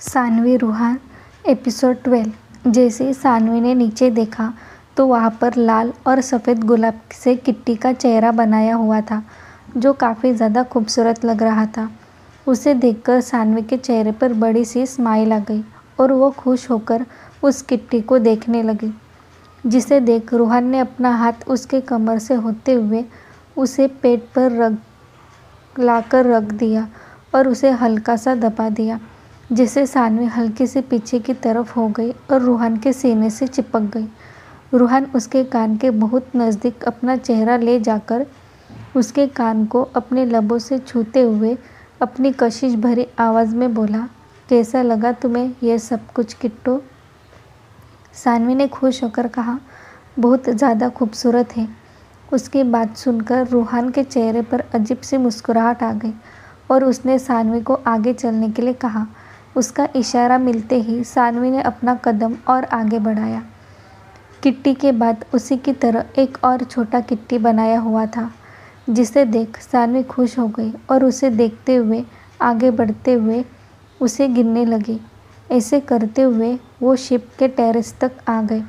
Saanvi Ruhaan episode 12। जैसे ही सानवी ने नीचे देखा तो वहाँ पर लाल और सफ़ेद गुलाब से किट्टी का चेहरा बनाया हुआ था, जो काफ़ी ज़्यादा खूबसूरत लग रहा था। उसे देखकर सानवी के चेहरे पर बड़ी सी स्माइल आ गई और वो खुश होकर उस किट्टी को देखने लगी, जिसे देख रूहान ने अपना हाथ उसके कमर से होते हुए उसे पेट पर लाकर रख दिया और उसे हल्का सा दबा दिया, जिससे सानवी हल्की से पीछे की तरफ हो गई और रूहान के सीने से चिपक गई। रूहान उसके कान के बहुत नज़दीक अपना चेहरा ले जाकर उसके कान को अपने लबों से छूते हुए अपनी कशिश भरी आवाज़ में बोला, कैसा लगा तुम्हें यह सब कुछ किट्टू? सानवी ने खुश होकर कहा, बहुत ज़्यादा खूबसूरत है। उसकी बात सुनकर रूहान के चेहरे पर अजीब सी मुस्कुराहट आ गई और उसने सानवी को आगे चलने के लिए कहा। उसका इशारा मिलते ही सानवी ने अपना कदम और आगे बढ़ाया। किट्टी के बाद उसी की तरह एक और छोटा किट्टी बनाया हुआ था, जिसे देख सानवी खुश हो गई और उसे देखते हुए आगे बढ़ते हुए उसे गिनने लगी। ऐसे करते हुए वो शिप के टेरेस तक आ गए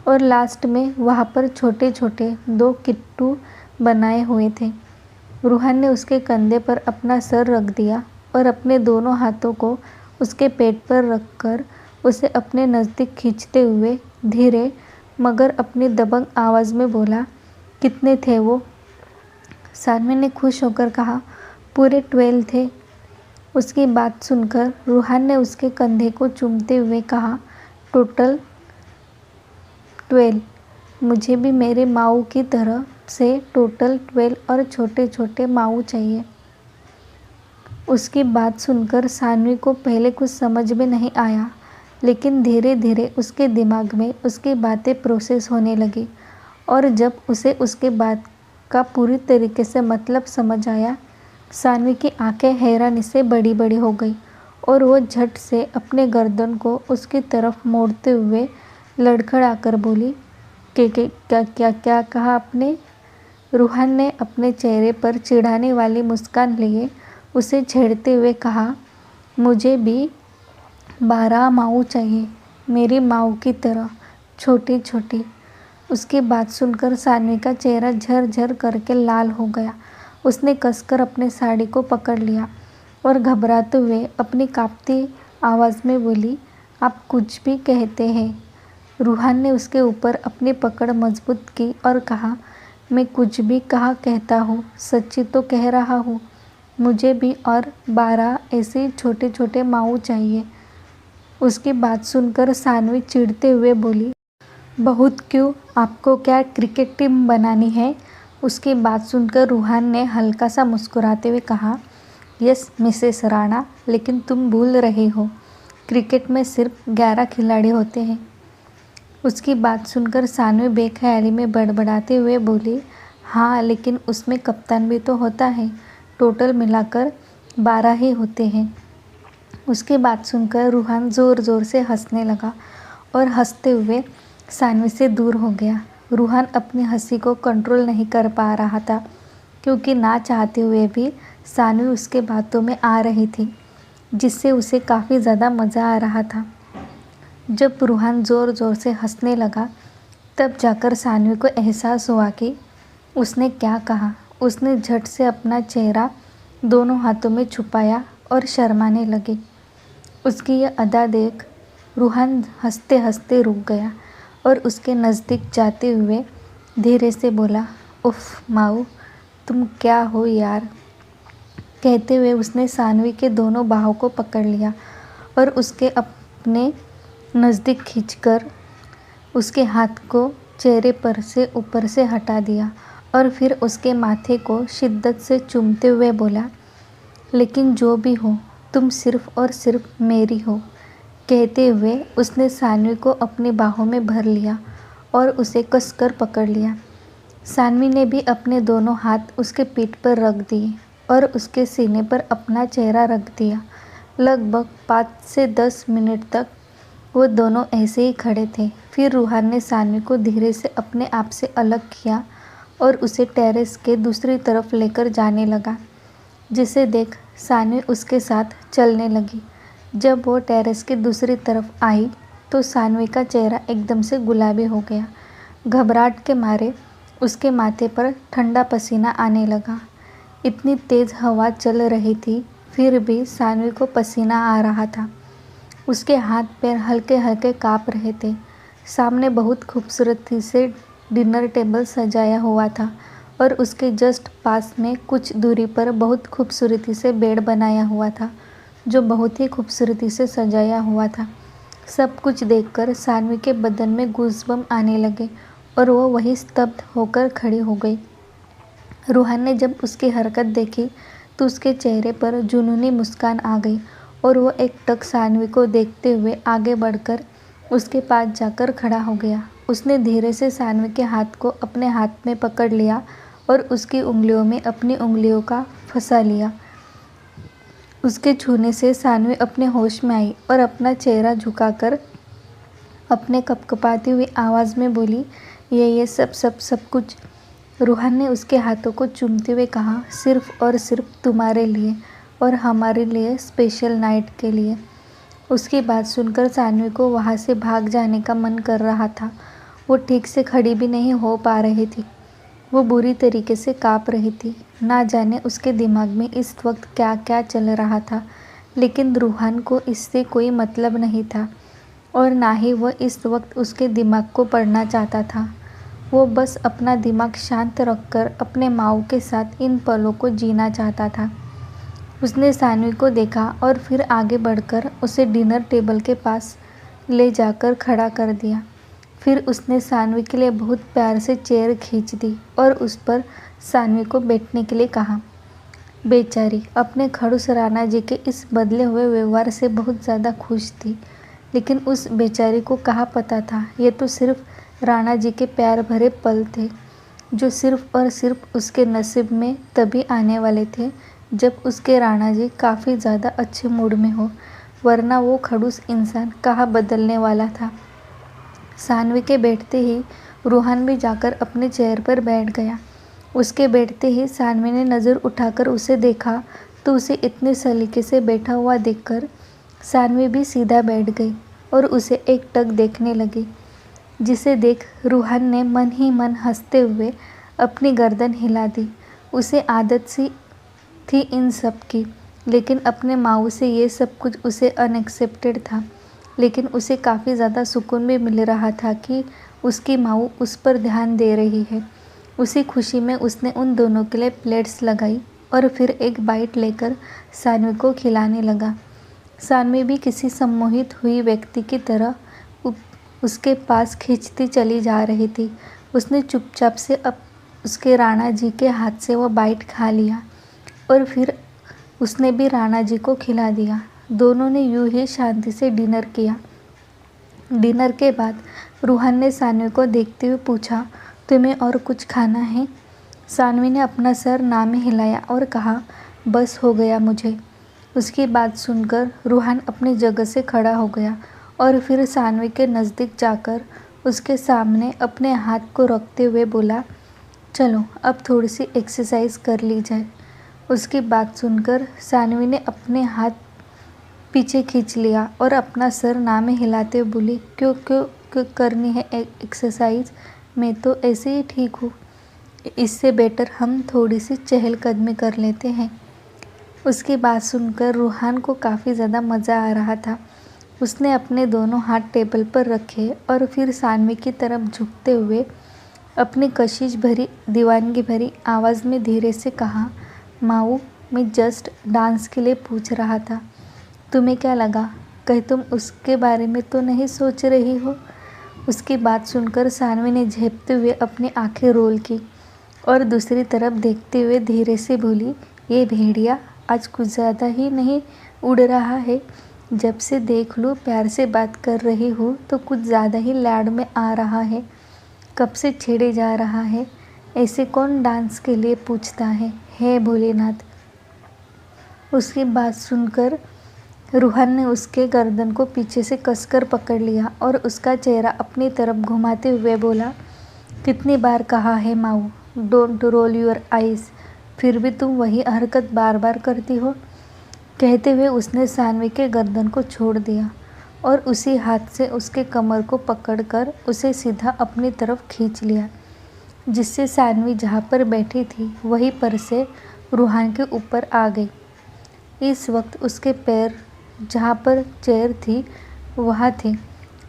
और लास्ट में वहाँ पर छोटे छोटे 2 किट्टू बनाए हुए थे। रूहान ने उसके कंधे पर अपना सर रख दिया और अपने दोनों हाथों को उसके पेट पर रखकर उसे अपने नज़दीक खींचते हुए धीरे मगर अपनी दबंग आवाज़ में बोला, कितने थे वो? सानवी ने खुश होकर कहा, पूरे 12 थे। उसकी बात सुनकर रूहान ने उसके कंधे को चूमते हुए कहा, टोटल 12। मुझे भी मेरे माऊ की तरह से टोटल 12 और छोटे छोटे माऊ चाहिए। उसकी बात सुनकर सानवी को पहले कुछ समझ में नहीं आया, लेकिन धीरे धीरे उसके दिमाग में उसकी बातें प्रोसेस होने लगी और जब उसे उसके बात का पूरी तरीके से मतलब समझ आया, सानवी की आंखें हैरानी से बड़ी बड़ी हो गई और वो झट से अपने गर्दन को उसकी तरफ मोड़ते हुए लड़खड़ाकर बोली, क्या क्या क्या कहा आपने? रूहान ने अपने चेहरे पर चिढ़ाने वाली मुस्कान लिए उसे छेड़ते हुए कहा, मुझे भी 12 माऊ चाहिए, मेरी माऊ की तरह छोटी छोटी। उसकी बात सुनकर सानवी का चेहरा झर-झर करके लाल हो गया। उसने कसकर अपने साड़ी को पकड़ लिया और घबराते हुए अपनी काँपती आवाज़ में बोली, आप कुछ भी कहते हैं? रूहान ने उसके ऊपर अपनी पकड़ मजबूत की और कहा, मैं कुछ भी कहा कहता हूँ, सच्ची तो कह रहा हूँ। मुझे भी और 12 ऐसे छोटे छोटे माऊ चाहिए। उसकी बात सुनकर सानवी चिढ़ते हुए बोली, बहुत क्यों? आपको क्या क्रिकेट टीम बनानी है? उसकी बात सुनकर रूहान ने हल्का सा मुस्कुराते हुए कहा, यस मिसेस राणा, लेकिन तुम भूल रहे हो, क्रिकेट में सिर्फ 11 खिलाड़ी होते हैं। उसकी बात सुनकर सानवी बेख्याली में बड़बड़ाते हुए बोली, हाँ लेकिन उसमें कप्तान भी तो होता है, टोटल मिलाकर 12 ही होते हैं। उसकी बात सुनकर रूहान ज़ोर ज़ोर से हंसने लगा और हंसते हुए सानवी से दूर हो गया। रूहान अपनी हंसी को कंट्रोल नहीं कर पा रहा था, क्योंकि ना चाहते हुए भी सानवी उसके बातों में आ रही थी, जिससे उसे काफ़ी ज़्यादा मज़ा आ रहा था। जब रूहान ज़ोर ज़ोर से हंसने लगा, तब जाकर सानवी को एहसास हुआ कि उसने क्या कहा। उसने झट से अपना चेहरा दोनों हाथों में छुपाया और शर्माने लगी। उसकी यह अदा देख रूहान हंसते हंसते रुक गया और उसके नज़दीक जाते हुए धीरे से बोला, उफ माऊ, तुम क्या हो यार? कहते हुए उसने सानवी के दोनों बाहों को पकड़ लिया और उसके अपने नज़दीक खींचकर उसके हाथ को चेहरे पर से ऊपर से हटा दिया और फिर उसके माथे को शिद्दत से चूमते हुए बोला, लेकिन जो भी हो, तुम सिर्फ़ और सिर्फ मेरी हो। कहते हुए उसने सानवी को अपनी बाहों में भर लिया और उसे कसकर पकड़ लिया। सानवी ने भी अपने दोनों हाथ उसके पीठ पर रख दिए और उसके सीने पर अपना चेहरा रख दिया। लगभग 5 से 10 मिनट तक वो दोनों ऐसे ही खड़े थे। फिर रूहान ने सानवी को धीरे से अपने आप से अलग किया और उसे टेरेस के दूसरी तरफ लेकर जाने लगा, जिसे देख सानवी उसके साथ चलने लगी। जब वो टेरेस के दूसरी तरफ आई तो सानवी का चेहरा एकदम से गुलाबी हो गया। घबराहट के मारे उसके माथे पर ठंडा पसीना आने लगा। इतनी तेज़ हवा चल रही थी, फिर भी सानवी को पसीना आ रहा था। उसके हाथ पैर हल्के हल्के काँप रहे थे। सामने बहुत खूबसूरती से डिनर टेबल सजाया हुआ था और उसके जस्ट पास में कुछ दूरी पर बहुत खूबसूरती से बेड बनाया हुआ था, जो बहुत ही खूबसूरती से सजाया हुआ था। सब कुछ देखकर सानवी के बदन में गूज़बम्प आने लगे और वो वहीं स्तब्ध होकर खड़ी हो गई। रूहान ने जब उसकी हरकत देखी तो उसके चेहरे पर जुनूनी मुस्कान आ गई और वो एकटक सानवी को देखते हुए आगे बढ़कर उसके पास जाकर खड़ा हो गया। उसने धीरे से सानवी के हाथ को अपने हाथ में पकड़ लिया और उसकी उंगलियों में अपनी उंगलियों का फंसा लिया। उसके छूने से सानवी अपने होश में आई और अपना चेहरा झुकाकर अपने कपकपाती हुई आवाज़ में बोली, ये सब कुछ। रूहान ने उसके हाथों को चूमते हुए कहा, सिर्फ और सिर्फ तुम्हारे लिए और हमारे लिए स्पेशल नाइट के लिए। उसकी बात सुनकर सानवी को वहाँ से भाग जाने का मन कर रहा था। वो ठीक से खड़ी भी नहीं हो पा रही थी। वो बुरी तरीके से काँप रही थी। ना जाने उसके दिमाग में इस वक्त क्या क्या चल रहा था, लेकिन रूहान को इससे कोई मतलब नहीं था और ना ही वह इस वक्त उसके दिमाग को पढ़ना चाहता था। वो बस अपना दिमाग शांत रखकर अपने माऊ के साथ इन पलों को जीना चाहता था। उसने सानवी को देखा और फिर आगे बढ़कर उसे डिनर टेबल के पास ले जाकर खड़ा कर दिया। फिर उसने सानवी के लिए बहुत प्यार से चेयर खींच दी और उस पर सानवी को बैठने के लिए कहा। बेचारी अपने खड़ूस राणा जी के इस बदले हुए व्यवहार से बहुत ज़्यादा खुश थी, लेकिन उस बेचारी को कहाँ पता था ये तो सिर्फ राणा जी के प्यार भरे पल थे, जो सिर्फ और सिर्फ उसके नसीब में तभी आने वाले थे जब उसके राणा जी काफ़ी ज़्यादा अच्छे मूड में हो, वरना वो खड़ूस इंसान कहाँ बदलने वाला था। सानवी के बैठते ही रूहान भी जाकर अपने चेयर पर बैठ गया। उसके बैठते ही सानवी ने नज़र उठाकर उसे देखा तो उसे इतने सलीके से बैठा हुआ देखकर सानवी भी सीधा बैठ गई और उसे एकटक देखने लगी, जिसे देख रूहान ने मन ही मन हंसते हुए अपनी गर्दन हिला दी। उसे आदत सी थी इन सब की, लेकिन अपने माऊ से ये सब कुछ उसे अनएक्सेप्टेड था। लेकिन उसे काफ़ी ज़्यादा सुकून भी मिल रहा था कि उसकी माऊ उस पर ध्यान दे रही है। उसी खुशी में उसने उन दोनों के लिए प्लेट्स लगाई और फिर एक बाइट लेकर सानवी को खिलाने लगा। सानवी भी किसी सम्मोहित हुई व्यक्ति की तरह उसके पास खींचती चली जा रही थी। उसने चुपचाप से उसके राणा जी के हाथ से वो बाइट खा लिया और फिर उसने भी राणा जी को खिला दिया। दोनों ने यूं ही शांति से डिनर किया। डिनर के बाद रूहान ने सानवी को देखते हुए पूछा, तुम्हें और कुछ खाना है? सानवी ने अपना सर ना में हिलाया और कहा, बस हो गया मुझे। उसकी बात सुनकर रूहान अपनी जगह से खड़ा हो गया और फिर सानवी के नज़दीक जाकर उसके सामने अपने हाथ को रखते हुए बोला, चलो अब थोड़ी सी एक्सरसाइज कर ली जाए। उसकी बात सुनकर सानवी ने अपने हाथ पीछे खींच लिया और अपना सर ना में हिलाते हुए बोली, क्यों करनी है एक्सरसाइज? मैं तो ऐसे ही ठीक हूँ। इससे बेटर हम थोड़ी सी चहलकदमी कर लेते हैं। उसकी बात सुनकर रूहान को काफ़ी ज़्यादा मज़ा आ रहा था। उसने अपने दोनों हाथ टेबल पर रखे और फिर सानवी की तरफ झुकते हुए अपनी कशिश भरी दीवानगी भरी आवाज़ में धीरे से कहा, माऊ, मैं जस्ट डांस के लिए पूछ रहा था। तुम्हें क्या लगा, कहीं तुम उसके बारे में तो नहीं सोच रही हो? उसकी बात सुनकर सानवी ने झेपते हुए अपनी आंखें रोल की और दूसरी तरफ देखते हुए धीरे से बोली, ये भेड़िया आज कुछ ज़्यादा ही नहीं उड़ रहा है? जब से देख लो प्यार से बात कर रही हो तो कुछ ज़्यादा ही लाड में आ रहा है। कब से छेड़े जा रहा है? ऐसे कौन डांस के लिए पूछता है? हे भोलेनाथ। उसकी बात सुनकर रूहान ने उसके गर्दन को पीछे से कसकर पकड़ लिया और उसका चेहरा अपनी तरफ घुमाते हुए बोला, कितनी बार कहा है माऊ, डोंट रोल योर आइज़, फिर भी तुम वही हरकत बार बार करती हो। कहते हुए उसने सानवी के गर्दन को छोड़ दिया और उसी हाथ से उसके कमर को पकड़कर उसे सीधा अपनी तरफ खींच लिया, जिससे सानवी जहाँ पर बैठी थी वहीं पर से रूहान के ऊपर आ गई। इस वक्त उसके पैर जहाँ पर चेयर थी वहाँ थे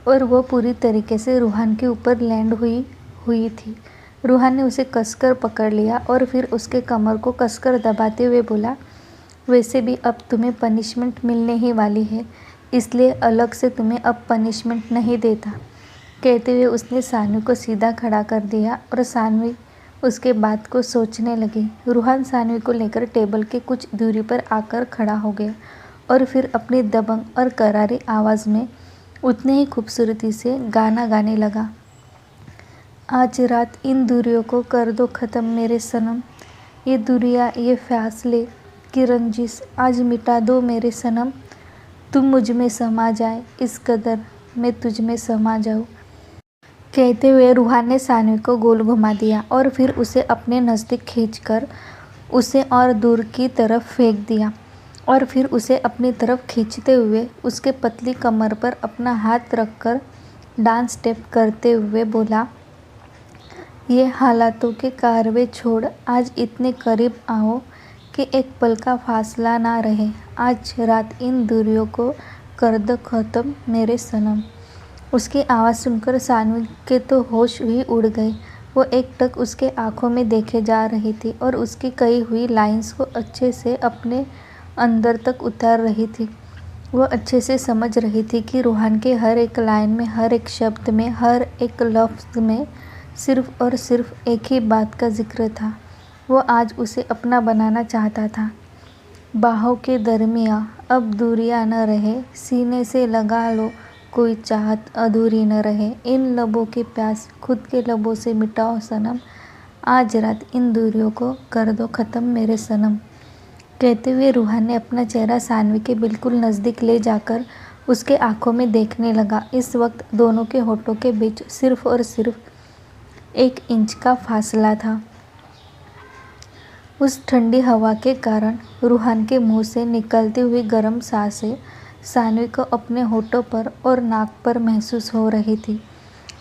और वो पूरी तरीके से रूहान के ऊपर लैंड हुई थी। रूहान ने उसे कसकर पकड़ लिया और फिर उसके कमर को कसकर दबाते हुए बोला, वैसे भी अब तुम्हें पनिशमेंट मिलने ही वाली है, इसलिए अलग से तुम्हें अब पनिशमेंट नहीं देता। कहते हुए उसने सानवी को सीधा खड़ा कर दिया और सानवी उसके बात को सोचने लगी। रूहान सानवी को लेकर टेबल के कुछ दूरी पर आकर खड़ा हो गया और फिर अपनी दबंग और करारी आवाज़ में उतने ही खूबसूरती से गाना गाने लगा। आज रात इन दूरियों को कर दो ख़त्म मेरे सनम, ये दूरियाँ ये फासले की रंजिश आज मिटा दो मेरे सनम, तुम मुझ में समा जाए इस कदर मैं तुझ में समा जाऊँ। कहते हुए रूहान ने सानवी को गोल घुमा दिया और फिर उसे अपने नज़दीक खींचकर उसे और दूर की तरफ फेंक दिया और फिर उसे अपनी तरफ खींचते हुए उसके पतली कमर पर अपना हाथ रखकर डांस स्टेप करते हुए बोला, ये हालातों के कारवे छोड़ आज इतने करीब आओ कि एक पल का फासला ना रहे। आज रात इन दूरियों को कर दो ख़त्म मेरे सनम। उसकी आवाज़ सुनकर सानवी के तो होश ही उड़ गए। वो एकटक उसके आंखों में देखे जा रही थी और उसकी कही हुई लाइंस को अच्छे से अपने अंदर तक उतार रही थी। वो अच्छे से समझ रही थी कि रूहान के हर एक लाइन में, हर एक शब्द में, हर एक लफ्ज़ में सिर्फ़ और सिर्फ एक ही बात का जिक्र था। वो आज उसे अपना बनाना चाहता था। बाहों के दरमियाँ अब दूरियाँ न रहे, सीने से लगा लो कोई चाहत अधूरी न रहे, इन लबों की प्यास खुद के लबों से मिटाओ सनम, आज रात इन दूरियों को कर दो ख़त्म मेरे सनम। कहते हुए रूहान ने अपना चेहरा सानवी के बिल्कुल नज़दीक ले जाकर उसके आंखों में देखने लगा। इस वक्त दोनों के होठों के बीच सिर्फ और सिर्फ 1 इंच का फासला था। उस ठंडी हवा के कारण रूहान के मुंह से निकलती हुई गर्म सांसें सानवी को अपने होठों पर और नाक पर महसूस हो रही थी,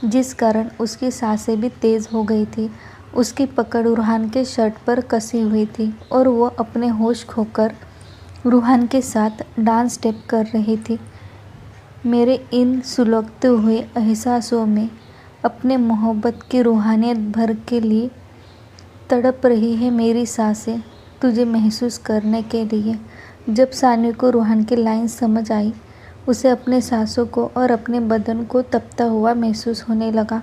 जिस कारण उसकी सांसें भी तेज़ हो गई थी। उसकी पकड़ रूहान के शर्ट पर कसी हुई थी और वो अपने होश खोकर रूहान के साथ डांस स्टेप कर रही थी। मेरे इन सुलगते हुए एहसासों में अपने मोहब्बत की रूहानियत भर के लिए तड़प रही है मेरी सांसें तुझे महसूस करने के लिए। जब सानवी को रूहान की लाइन समझ आई, उसे अपने सांसों को और अपने बदन को तपता हुआ महसूस होने लगा,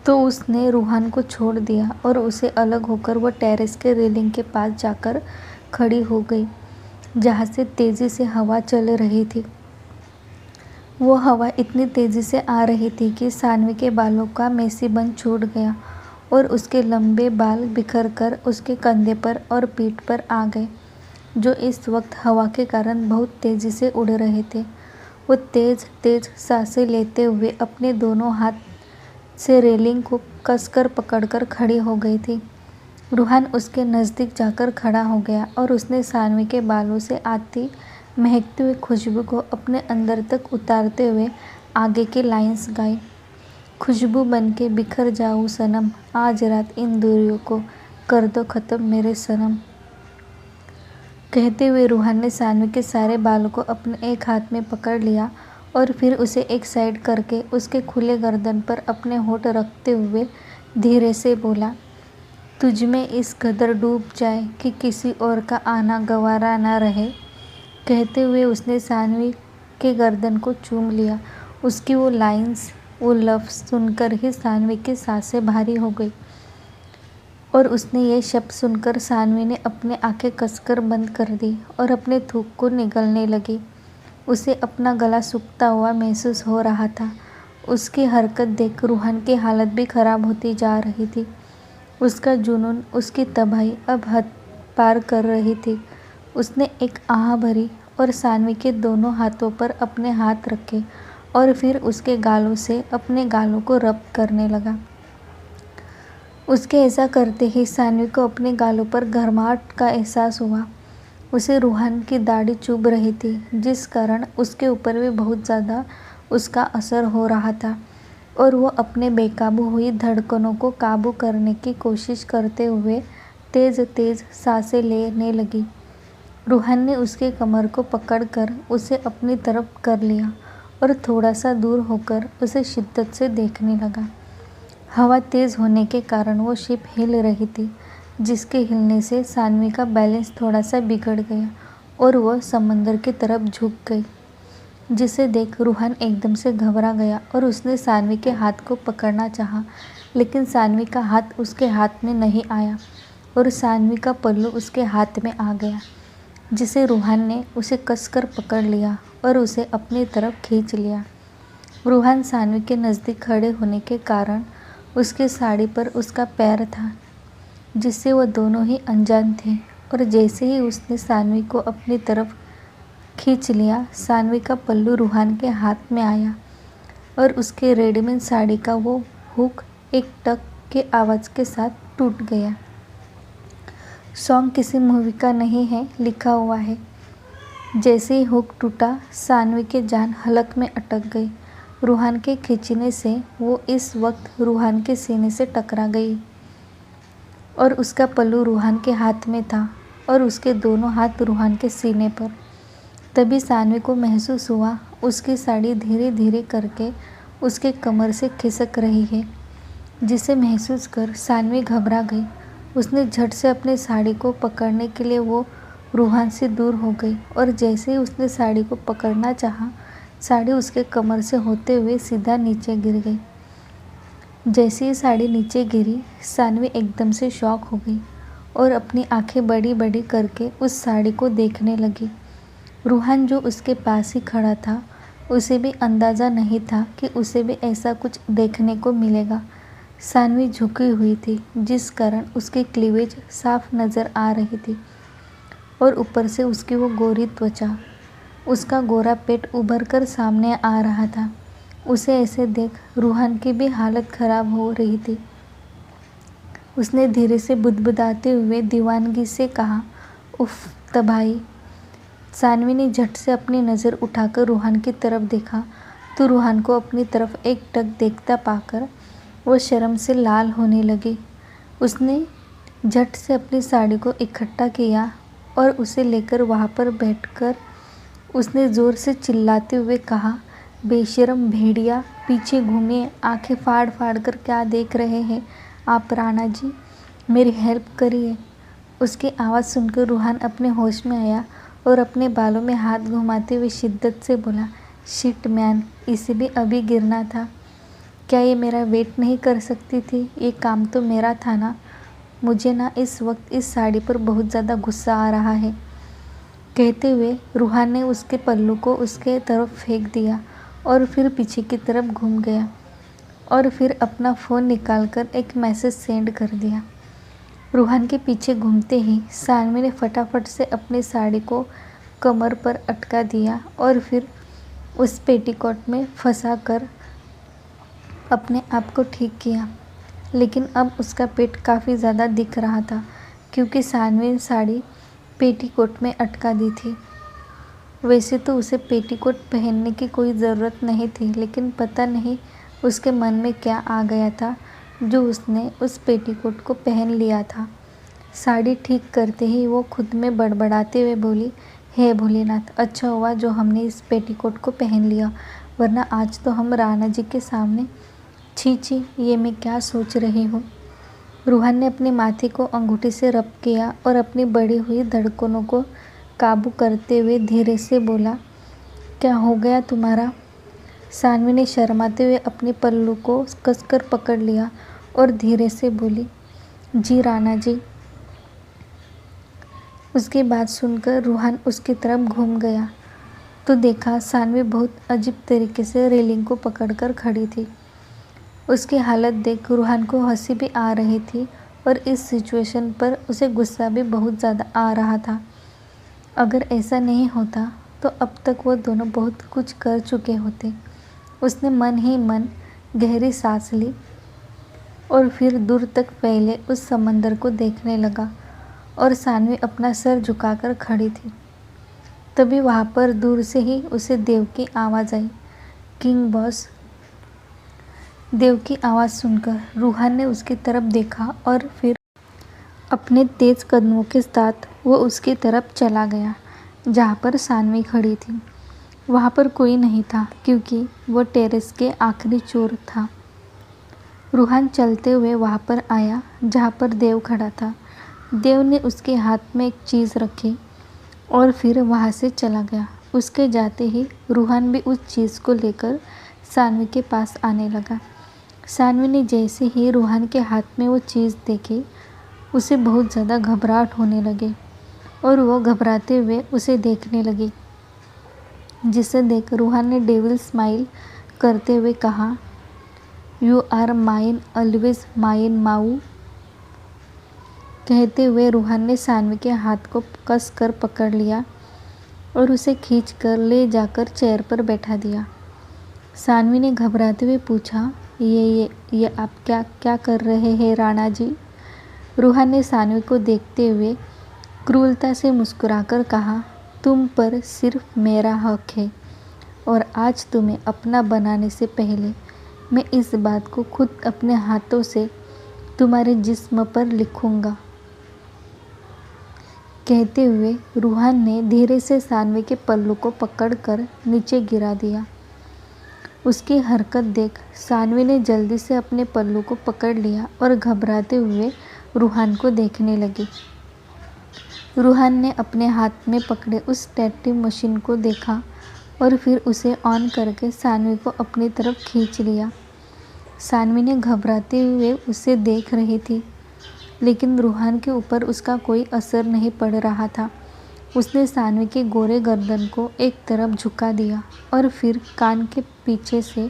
तो उसने रूहान को छोड़ दिया और उसे अलग होकर वो टेरेस के रेलिंग के पास जाकर खड़ी हो गई, जहाँ से तेज़ी से हवा चल रही थी। वो हवा इतनी तेज़ी से आ रही थी कि सानवी के बालों का मेसी बन छूट गया और उसके लंबे बाल बिखर कर उसके कंधे पर और पीठ पर आ गए, जो इस वक्त हवा के कारण बहुत तेज़ी से उड़ रहे थे। वो तेज़ तेज़ सांसें लेते हुए अपने दोनों हाथ से रेलिंग को कसकर पकड़कर खड़ी हो गई थी। रूहान उसके नज़दीक जाकर खड़ा हो गया और उसने सानवी के बालों से आती महकती हुई खुशबू को अपने अंदर तक उतारते हुए आगे की लाइंस गाई। खुशबू बनके बिखर जाऊँ सनम, आज रात इन दूरियों को कर दो ख़त्म मेरे सनम। कहते हुए रूहान ने सानवी के सारे बालों को अपने एक हाथ में पकड़ लिया और फिर उसे एक साइड करके उसके खुले गर्दन पर अपने होंठ रखते हुए धीरे से बोला, तुझ में इस कदर डूब जाए कि किसी और का आना गवारा ना रहे। कहते हुए उसने सानवी के गर्दन को चूम लिया। उसकी वो लाइंस, वो लफ्ज़ सुनकर ही सानवी की सांसें भारी हो गई और उसने ये शब्द सुनकर सानवी ने अपनी आंखें कसकर बंद कर दी और अपने थूक को निगलने लगी। उसे अपना गला सूखता हुआ महसूस हो रहा था। उसकी हरकत देख रूहान की हालत भी ख़राब होती जा रही थी। उसका जुनून, उसकी तबाही अब हद पार कर रही थी। उसने एक आह भरी और सानवी के दोनों हाथों पर अपने हाथ रखे और फिर उसके गालों से अपने गालों को रब करने लगा। उसके ऐसा करते ही सानवी को अपने गालों पर गर्माहट का एहसास हुआ। उसे रूहान की दाढ़ी चुभ रही थी, जिस कारण उसके ऊपर भी बहुत ज़्यादा उसका असर हो रहा था और वो अपने बेकाबू हुई धड़कनों को काबू करने की कोशिश करते हुए तेज़ तेज़ सांसें लेने लगी। रूहान ने उसके कमर को पकड़कर उसे अपनी तरफ कर लिया और थोड़ा सा दूर होकर उसे शिद्दत से देखने लगा। हवा तेज़ होने के कारण वो शिप हिल रही थी, जिसके हिलने से सानवी का बैलेंस थोड़ा सा बिगड़ गया और वह समंदर की तरफ झुक गई, जिसे देख रूहान एकदम से घबरा गया और उसने सानवी के हाथ को पकड़ना चाहा, लेकिन सानवी का हाथ उसके हाथ में नहीं आया और सानवी का पल्लू उसके हाथ में आ गया, जिसे रूहान ने उसे कसकर पकड़ लिया और उसे अपनी तरफ खींच लिया। रूहान सानवी के नज़दीक खड़े होने के कारण उसकी साड़ी पर उसका पैर था, जिससे वह दोनों ही अनजान थे, और जैसे ही उसने सानवी को अपनी तरफ खींच लिया, सानवी का पल्लू रूहान के हाथ में आया और उसके रेडीमेड साड़ी का वो हुक एक टक के आवाज़ के साथ टूट गया। सॉन्ग किसी मूवी का नहीं है, लिखा हुआ है। जैसे ही हुक टूटा, सानवी की जान हलक में अटक गई। रूहान के खींचने से वो इस वक्त रूहान के सीने से टकरा गई और उसका पल्लू रूहान के हाथ में था और उसके दोनों हाथ रूहान के सीने पर। तभी सानवी को महसूस हुआ उसकी साड़ी धीरे धीरे करके उसके कमर से खिसक रही है, जिसे महसूस कर सानवी घबरा गई। उसने झट से अपनी साड़ी को पकड़ने के लिए वो रूहान से दूर हो गई और जैसे ही उसने साड़ी को पकड़ना चाहा, साड़ी उसके कमर से होते हुए सीधा नीचे गिर गई। जैसे ही साड़ी नीचे गिरी, सानवी एकदम से शॉक हो गई और अपनी आंखें बड़ी बड़ी करके उस साड़ी को देखने लगी। रूहान जो उसके पास ही खड़ा था, उसे भी अंदाज़ा नहीं था कि उसे भी ऐसा कुछ देखने को मिलेगा। सानवी झुकी हुई थी, जिस कारण उसकी क्लीवेज साफ नज़र आ रही थी और ऊपर से उसकी वो गोरी त्वचा, उसका गोरा पेट उभर कर सामने आ रहा था। उसे ऐसे देख रूहान की भी हालत ख़राब हो रही थी। उसने धीरे से बुदबुदाते हुए दीवानगी से कहा, उफ तबाही। सानवी ने झट से अपनी नज़र उठाकर रूहान की तरफ देखा तो रूहान को अपनी तरफ एक टक देखता पाकर वो शर्म से लाल होने लगी। उसने झट से अपनी साड़ी को इकट्ठा किया और उसे लेकर वहाँ पर बैठकर उसने ज़ोर से चिल्लाते हुए कहा, बेशरम भेड़िया, पीछे घूमिए, आंखें फाड़ फाड़ कर क्या देख रहे हैं आप राणा जी, मेरी हेल्प करिए। उसकी आवाज़ सुनकर रूहान अपने होश में आया और अपने बालों में हाथ घुमाते हुए शिद्दत से बोला, शिट मैन, इसे भी अभी गिरना था। क्या ये मेरा वेट नहीं कर सकती थी? ये काम तो मेरा था ना। मुझे ना इस वक्त इस साड़ी पर बहुत ज़्यादा गुस्सा आ रहा है। कहते हुए रूहान ने उसके पल्लू को उसके तरफ फेंक दिया और फिर पीछे की तरफ घूम गया और फिर अपना फ़ोन निकालकर एक मैसेज सेंड कर दिया। रूहान के पीछे घूमते ही सानवी ने फटाफट से अपनी साड़ी को कमर पर अटका दिया और फिर उस पेटीकोट में फंसा कर अपने आप को ठीक किया। लेकिन अब उसका पेट काफ़ी ज़्यादा दिख रहा था, क्योंकि सानवी ने साड़ी पेटीकोट में अटका दी थी। वैसे तो उसे पेटीकोट पहनने की कोई ज़रूरत नहीं थी, लेकिन पता नहीं उसके मन में क्या आ गया था जो उसने उस पेटीकोट को पहन लिया था। साड़ी ठीक करते ही वो खुद में बड़बड़ाते हुए बोली, हे भोलेनाथ, अच्छा हुआ जो हमने इस पेटीकोट को पहन लिया, वरना आज तो हम राणा जी के सामने। छी छी, ये मैं क्या सोच रही हूँ। रूहान ने अपने माथे को अंगूठी से रब किया और अपनी बढ़ी हुई धड़कनों को काबू करते हुए धीरे से बोला, क्या हो गया तुम्हारा? सानवी ने शर्माते हुए अपने पल्लू को कसकर पकड़ लिया और धीरे से बोली, जी राणा जी। उसकी बात सुनकर रूहान उसकी तरफ घूम गया तो देखा सानवी बहुत अजीब तरीके से रेलिंग को पकड़कर खड़ी थी। उसकी हालत देख रूहान को हंसी भी आ रही थी और इस सिचुएशन पर उसे गुस्सा भी बहुत ज़्यादा आ रहा था। अगर ऐसा नहीं होता तो अब तक वो दोनों बहुत कुछ कर चुके होते। उसने मन ही मन गहरी सांस ली और फिर दूर तक फैले उस समंदर को देखने लगा। और सानवी अपना सर झुकाकर खड़ी थी। तभी वहाँ पर दूर से ही उसे देव की आवाज़ आई, किंग बॉस। देव की आवाज़ सुनकर रूहान ने उसकी तरफ देखा और फिर अपने तेज़ कदमों के साथ वो उसकी तरफ चला गया जहाँ पर सानवी खड़ी थी। वहाँ पर कोई नहीं था क्योंकि वो टेरेस के आखिरी छोर था। रूहान चलते हुए वहाँ पर आया जहाँ पर देव खड़ा था। देव ने उसके हाथ में एक चीज़ रखी और फिर वहाँ से चला गया। उसके जाते ही रूहान भी उस चीज़ को लेकर सानवी के पास आने लगा। सानवी ने जैसे ही रूहान के हाथ में वो चीज़ देखी, उसे बहुत ज़्यादा घबराहट होने लगी और वो घबराते हुए उसे देखने लगी, जिसे देख रूहान ने डेविल स्माइल करते हुए कहा, you are mine, always mine माऊ। कहते हुए रूहान ने सानवी के हाथ को कस कर पकड़ लिया और उसे खींच कर ले जाकर चेयर पर बैठा दिया। सानवी ने घबराते हुए पूछा, ये आप क्या कर रहे हैं राणा जी? रूहान ने सानवी को देखते हुए क्रूरता से मुस्कुराकर कहा, तुम पर सिर्फ मेरा हक है और आज तुम्हें अपना बनाने से पहले मैं इस बात को खुद अपने हाथों से तुम्हारे जिस्म पर लिखूंगा। कहते हुए रूहान ने धीरे से सानवी के पल्लू को पकड़कर नीचे गिरा दिया। उसकी हरकत देख सानवी ने जल्दी से अपने पल्लू को पकड़ लिया और घबराते हुए रूहान को देखने लगी। रूहान ने अपने हाथ में पकड़े उस टैटू मशीन को देखा और फिर उसे ऑन करके सानवी को अपनी तरफ खींच लिया। सानवी ने घबराते हुए उसे देख रही थी, लेकिन रूहान के ऊपर उसका कोई असर नहीं पड़ रहा था। उसने सानवी के गोरे गर्दन को एक तरफ झुका दिया और फिर कान के पीछे से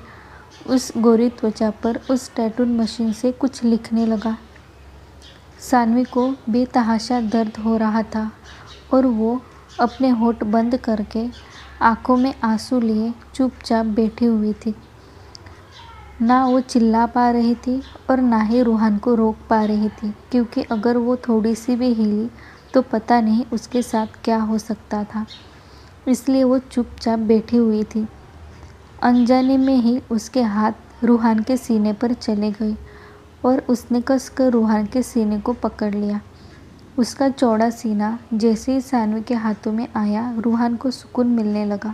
उस गोरी त्वचा पर उस टैटू मशीन से कुछ लिखने लगा। सानवी को बेतहाशा दर्द हो रहा था और वो अपने होठ बंद करके आंखों में आंसू लिए चुपचाप बैठी हुई थी। ना वो चिल्ला पा रही थी और ना ही रूहान को रोक पा रही थी, क्योंकि अगर वो थोड़ी सी भी हिली तो पता नहीं उसके साथ क्या हो सकता था। इसलिए वो चुपचाप बैठी हुई थी। अनजाने में ही उसके हाथ रूहान के सीने पर चले गए और उसने कसकर रूहान के सीने को पकड़ लिया। उसका चौड़ा सीना जैसे ही सानवी के हाथों में आया, रूहान को सुकून मिलने लगा।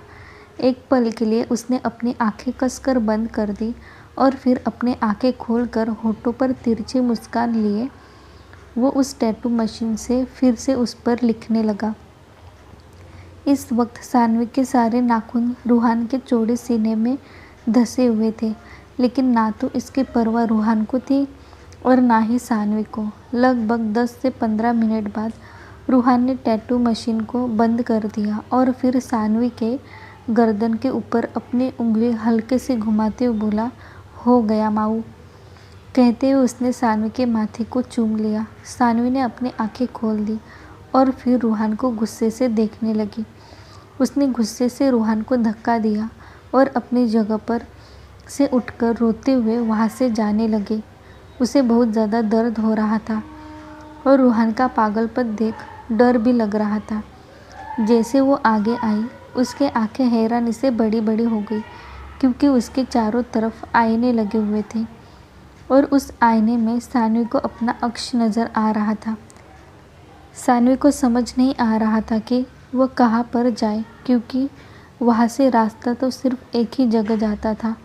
एक पल के लिए उसने अपनी आंखें कसकर बंद कर दी और फिर अपनी आंखें खोलकर होठों पर तिरछी मुस्कान लिए वो उस टैटू मशीन से फिर से उस पर लिखने लगा। इस वक्त सानवी के सारे नाखून रूहान के चौड़े सीने में धंसे हुए थे, लेकिन ना तो इसकी परवाह रूहान को थी और ना ही सानवी को। लगभग 10 से 15 मिनट बाद रूहान ने टैटू मशीन को बंद कर दिया और फिर सानवी के गर्दन के ऊपर अपनी उंगली हल्के से घुमाते हुए बोला, हो गया माऊ। कहते हुए उसने सानवी के माथे को चूम लिया। सानवी ने अपनी आंखें खोल दी और फिर रूहान को गुस्से से देखने लगी। उसने गुस्से से रूहान को धक्का दिया और अपनी जगह पर से उठकर रोते हुए वहाँ से जाने लगी। उसे बहुत ज़्यादा दर्द हो रहा था और रूहान का पागलपन देख डर भी लग रहा था। जैसे वो आगे आई, उसके आंखें हैरानी से बड़ी बड़ी हो गई, क्योंकि उसके चारों तरफ आईने लगे हुए थे और उस आईने में सानवी को अपना अक्स नज़र आ रहा था। सानवी को समझ नहीं आ रहा था कि वह कहाँ पर जाए, क्योंकि वहाँ से रास्ता तो सिर्फ एक ही जगह जाता था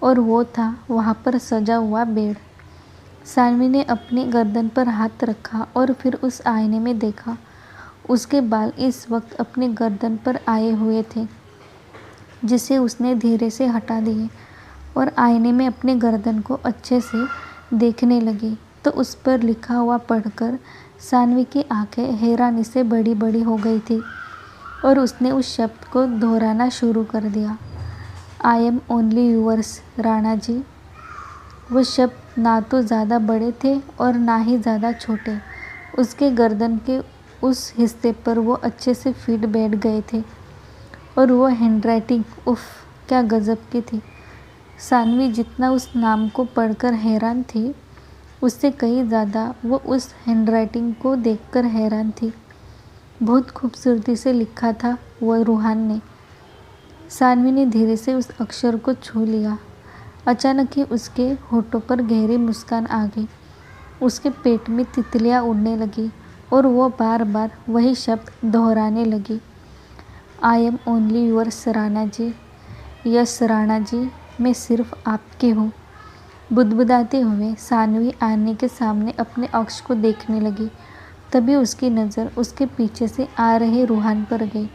और वो था वहाँ पर सजा हुआ बेड। सानवी ने अपनी गर्दन पर हाथ रखा और फिर उस आईने में देखा। उसके बाल इस वक्त अपनी गर्दन पर आए हुए थे, जिसे उसने धीरे से हटा दिए और आईने में अपने गर्दन को अच्छे से देखने लगी तो उस पर लिखा हुआ पढ़कर सानवी की आंखें हैरानी से बड़ी बड़ी हो गई थी और उसने उस शब्द को दोहराना शुरू कर दिया, I am only yours Rana ji. वो शब्द ना तो ज़्यादा बड़े थे और ना ही ज़्यादा छोटे। उसके गर्दन के उस हिस्से पर वो अच्छे से फिट बैठ गए थे और वो हैंडराइटिंग, उफ, क्या गज़ब की थी। सानवी जितना उस नाम को पढ़कर हैरान थी, उससे कहीं ज़्यादा वो उस हैंडराइटिंग को देखकर हैरान थी। बहुत खूबसूरती से लिखा था वो रूहान ने। सानवी ने धीरे से उस अक्षर को छू लिया। अचानक ही उसके होठों पर गहरी मुस्कान आ गई। उसके पेट में तितलियां उड़ने लगी और वो बार बार वही शब्द दोहराने लगी, I am only yours Rana ji, yes Rana ji, मैं सिर्फ आपकी हूँ। बुदबुदाते हुए सानवी आईने के सामने अपने अक्ष को देखने लगी। तभी उसकी नज़र उसके पीछे से आ रहे रूहान पर गई,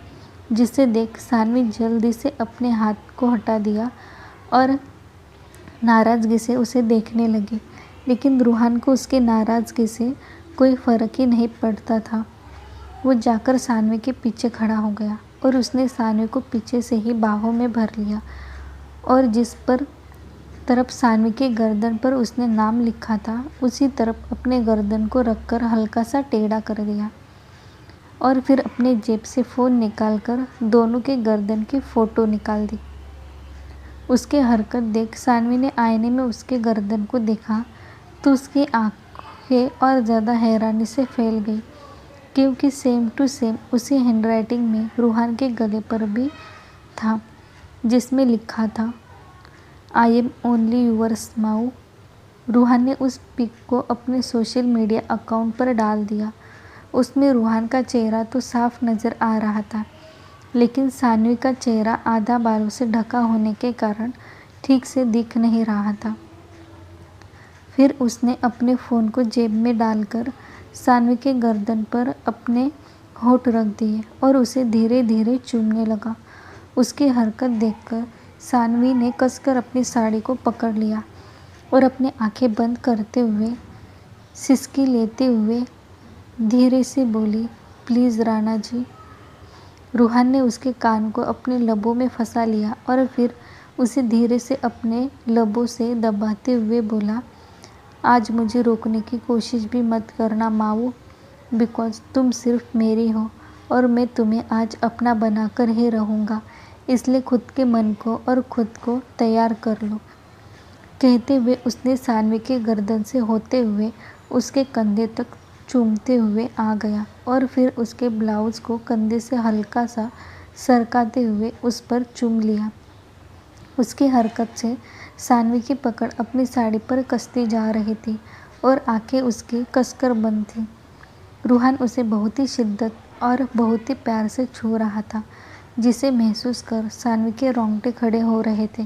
जिसे देख सानवी जल्दी से अपने हाथ को हटा दिया और नाराज़गी से उसे देखने लगी। लेकिन रूहान को उसके नाराज़गी से कोई फ़र्क ही नहीं पड़ता था। वो जाकर सानवी के पीछे खड़ा हो गया और उसने सानवी को पीछे से ही बाहों में भर लिया और जिस पर तरफ सानवी के गर्दन पर उसने नाम लिखा था उसी तरफ अपने गर्दन को रखकर हल्का सा टेढ़ा कर दिया और फिर अपने जेब से फ़ोन निकालकर दोनों के गर्दन की फ़ोटो निकाल दी। उसकी हरकत देख सानवी ने आईने में उसके गर्दन को देखा तो उसकी आंखें और ज़्यादा हैरानी से फैल गई, क्योंकि सेम टू सेम उसी हैंडराइटिंग में रूहान के गले पर भी था, जिसमें लिखा था, आई एम ओनली यूअर्स माऊ। रूहान ने उस पिक को अपने सोशल मीडिया अकाउंट पर डाल दिया। उसमें रूहान का चेहरा तो साफ नज़र आ रहा था, लेकिन सानवी का चेहरा आधा बालों से ढका होने के कारण ठीक से दिख नहीं रहा था। फिर उसने अपने फ़ोन को जेब में डालकर सानवी के गर्दन पर अपने होठ रख दिए और उसे धीरे धीरे चूमने लगा। उसकी हरकत देखकर सानवी ने कसकर अपनी साड़ी को पकड़ लिया और अपनी आंखें बंद करते हुए सिसकी लेते हुए धीरे से बोली, प्लीज़ राणा जी। रूहान ने उसके कान को अपने लबों में फंसा लिया और फिर उसे धीरे से अपने लबों से दबाते हुए बोला, आज मुझे रोकने की कोशिश भी मत करना माऊ, बिकॉज़ तुम सिर्फ मेरी हो और मैं तुम्हें आज अपना बनाकर ही रहूँगा, इसलिए खुद के मन को और खुद को तैयार कर लो। कहते हुए उसने सानवी के गर्दन से होते हुए उसके कंधे तक चूमते हुए आ गया और फिर उसके ब्लाउज़ को कंधे से हल्का सा सरकाते हुए उस पर चूम लिया। उसकी हरकत से सानवी की पकड़ अपनी साड़ी पर कसती जा रही थी और आंखें उसकी कसकर बंद थीं। रूहान उसे बहुत ही शिद्दत और बहुत ही प्यार से छू रहा था, जिसे महसूस कर सानवी के रोंगटे खड़े हो रहे थे।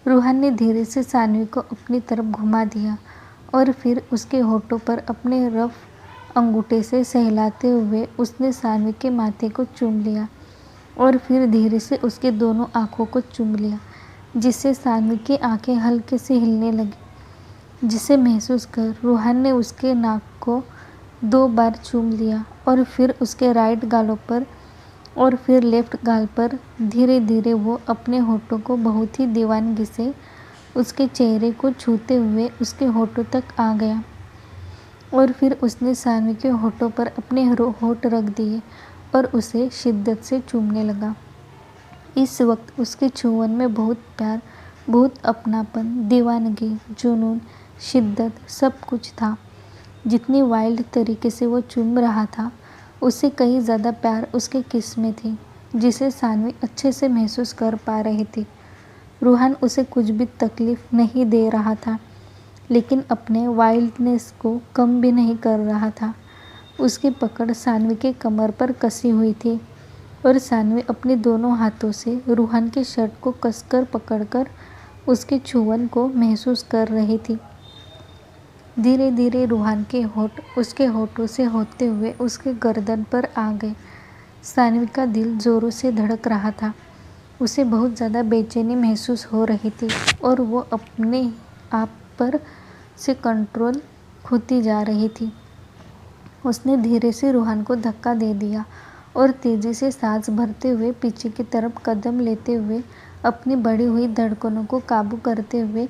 रूहान ने धीरे से सानवी को अपनी तरफ घुमा दिया और फिर उसके होठों पर अपने रफ अंगूठे से सहलाते हुए उसने सानवी के माथे को चूम लिया और फिर धीरे से उसके दोनों आँखों को चूम लिया, जिससे सानवी की आंखें हल्के से हिलने लगी, जिसे महसूस कर रूहान ने उसके नाक को 2 बार चूम लिया और फिर उसके राइट गालों पर और फिर लेफ्ट गाल पर धीरे धीरे वो अपने होठों को बहुत ही दीवानगी से उसके चेहरे को छूते हुए उसके होठों तक आ गया और फिर उसने सानवी के होठों पर अपने होठ रख दिए और उसे शिद्दत से चूमने लगा। इस वक्त उसके छुअन में बहुत प्यार, बहुत अपनापन, दीवानगी, जुनून, शिद्दत सब कुछ था। जितनी वाइल्ड तरीके से वो चूम रहा था उससे कहीं ज़्यादा प्यार उसके किस में थी, जिसे सानवी अच्छे से महसूस कर पा रही थी। रूहान उसे कुछ भी तकलीफ़ नहीं दे रहा था, लेकिन अपने वाइल्डनेस को कम भी नहीं कर रहा था। उसकी पकड़ सानवी के कमर पर कसी हुई थी और सानवी अपने दोनों हाथों से रूहान के शर्ट को कसकर पकड़कर उसके छुअन को महसूस कर रही थी। धीरे धीरे रूहान के होठ उसके होठों से होते हुए उसके गर्दन पर आ गए। सानवी का दिल ज़ोरों से धड़क रहा था। उसे बहुत ज़्यादा बेचैनी महसूस हो रही थी और वो अपने आप पर से कंट्रोल खोती जा रही थी। उसने धीरे से रूहान को धक्का दे दिया और तेज़ी से सांस भरते हुए पीछे की तरफ कदम लेते हुए अपनी बढ़ी हुई धड़कनों को काबू करते हुए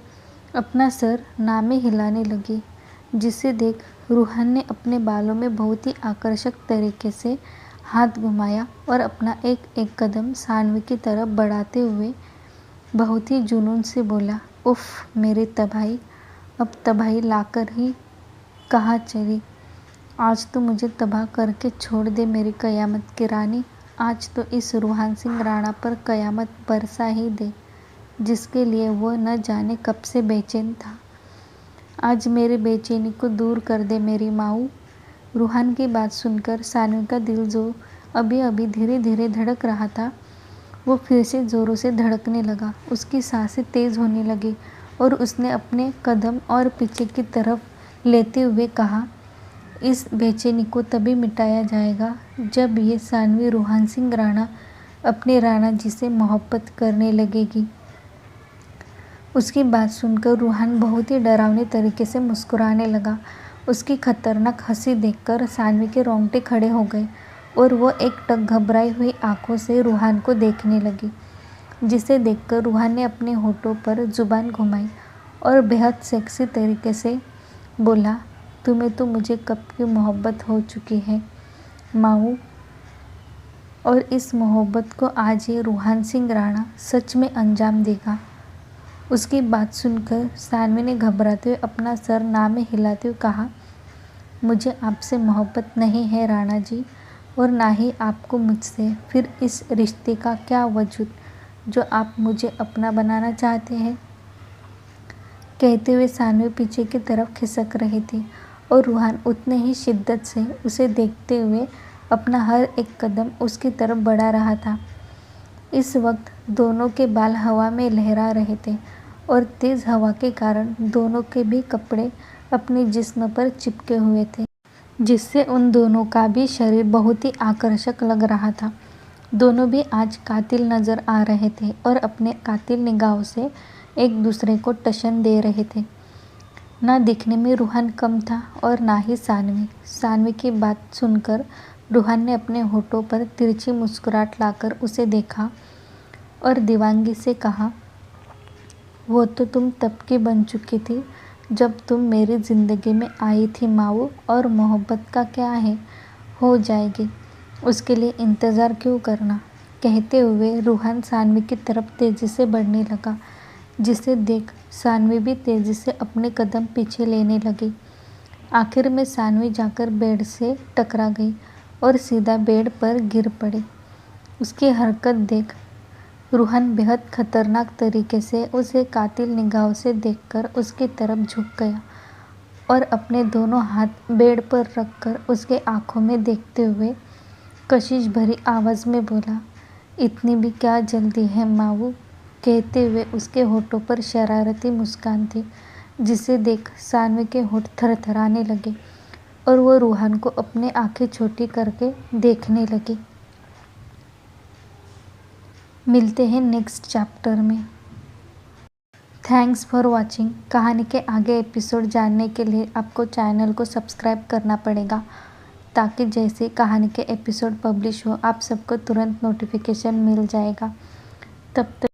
अपना सर ना में हिलाने लगी, जिसे देख रूहान ने अपने बालों में बहुत ही आकर्षक तरीके से हाथ घुमाया और अपना एक एक कदम सानवी की तरफ बढ़ाते हुए बहुत ही जुनून से बोला, उफ़ मेरी तबाही, अब तबाही लाकर ही कहाँ चली। आज तो मुझे तबाह करके छोड़ दे मेरी कयामत की रानी। आज तो इस रूहान सिंह राणा पर कयामत बरसा ही दे, जिसके लिए वो न जाने कब से बेचैन था। आज मेरी बेचैनी को दूर कर दे मेरी माऊ। रूहान की बात सुनकर सानवी का दिल जो अभी अभी धीरे धीरे धड़क रहा था, वो फिर से ज़ोरों से धड़कने लगा। उसकी सांसें तेज़ होने लगी और उसने अपने कदम और पीछे की तरफ लेते हुए कहा, इस बेचैनी को तभी मिटाया जाएगा जब ये सानवी रूहान सिंह राणा अपने राणा जी से मोहब्बत करने लगेगी। उसकी बात सुनकर रूहान बहुत ही डरावने तरीके से मुस्कुराने लगा। उसकी खतरनाक हंसी देखकर सानवी के रोंगटे खड़े हो गए और वो एकटक घबराई हुई आंखों से रूहान को देखने लगी, जिसे देखकर रूहान ने अपने होठों पर जुबान घुमाई और बेहद सेक्सी तरीके से बोला, तुम्हें तो मुझे कब की मोहब्बत हो चुकी है माऊ, और इस मोहब्बत को आज ये रूहान सिंह राणा सच में अंजाम देगा। उसकी बात सुनकर सानवी ने घबराते हुए अपना सर ना में हिलाते हुए कहा, मुझे आपसे मोहब्बत नहीं है राणा जी, और ना ही आपको मुझसे। फिर इस रिश्ते का क्या वजूद जो आप मुझे अपना बनाना चाहते हैं। कहते हुए सानवी पीछे की तरफ खिसक रही थी और रूहान उतने ही शिद्दत से उसे देखते हुए अपना हर एक कदम उसकी तरफ बढ़ा रहा था। इस वक्त दोनों के बाल हवा में लहरा रहे थे और तेज़ हवा के कारण दोनों के भी कपड़े अपने जिस्म पर चिपके हुए थे, जिससे उन दोनों का भी शरीर बहुत ही आकर्षक लग रहा था। दोनों भी आज कातिल नज़र आ रहे थे और अपने कातिल निगाहों से एक दूसरे को टशन दे रहे थे। ना दिखने में रूहान कम था और ना ही सानवी। सानवी की बात सुनकर रूहान ने अपने होठों पर तिरछी मुस्कुराहट लाकर उसे देखा और दीवानगी से कहा, वो तो तुम तब की बन चुकी थी जब तुम मेरी ज़िंदगी में आई थी माऊ, और मोहब्बत का क्या है, हो जाएगी, उसके लिए इंतज़ार क्यों करना। कहते हुए रूहान सानवी की तरफ तेज़ी से बढ़ने लगा, जिसे देख सानवी भी तेज़ी से अपने कदम पीछे लेने लगी। आखिर में सानवी जाकर बेड से टकरा गई और सीधा बेड पर गिर पड़ी। उसकी हरकत देख रूहान बेहद खतरनाक तरीके से उसे कातिल निगाहों से देखकर उसकी तरफ झुक गया और अपने दोनों हाथ बेड पर रखकर उसके आंखों में देखते हुए कशिश भरी आवाज़ में बोला, इतनी भी क्या जल्दी है माऊ। कहते हुए उसके होठों पर शरारती मुस्कान थी, जिसे देख सानवी के होठ थरथराने लगे और वो रूहान को अपने आंखें छोटी करके देखने लगी। मिलते हैं नेक्स्ट चैप्टर में। Thanks for watching. कहानी के आगे एपिसोड जानने के लिए आपको चैनल को सब्सक्राइब करना पड़ेगा, ताकि जैसे कहानी के एपिसोड पब्लिश हो आप सबको तुरंत नोटिफिकेशन मिल जाएगा। तब तक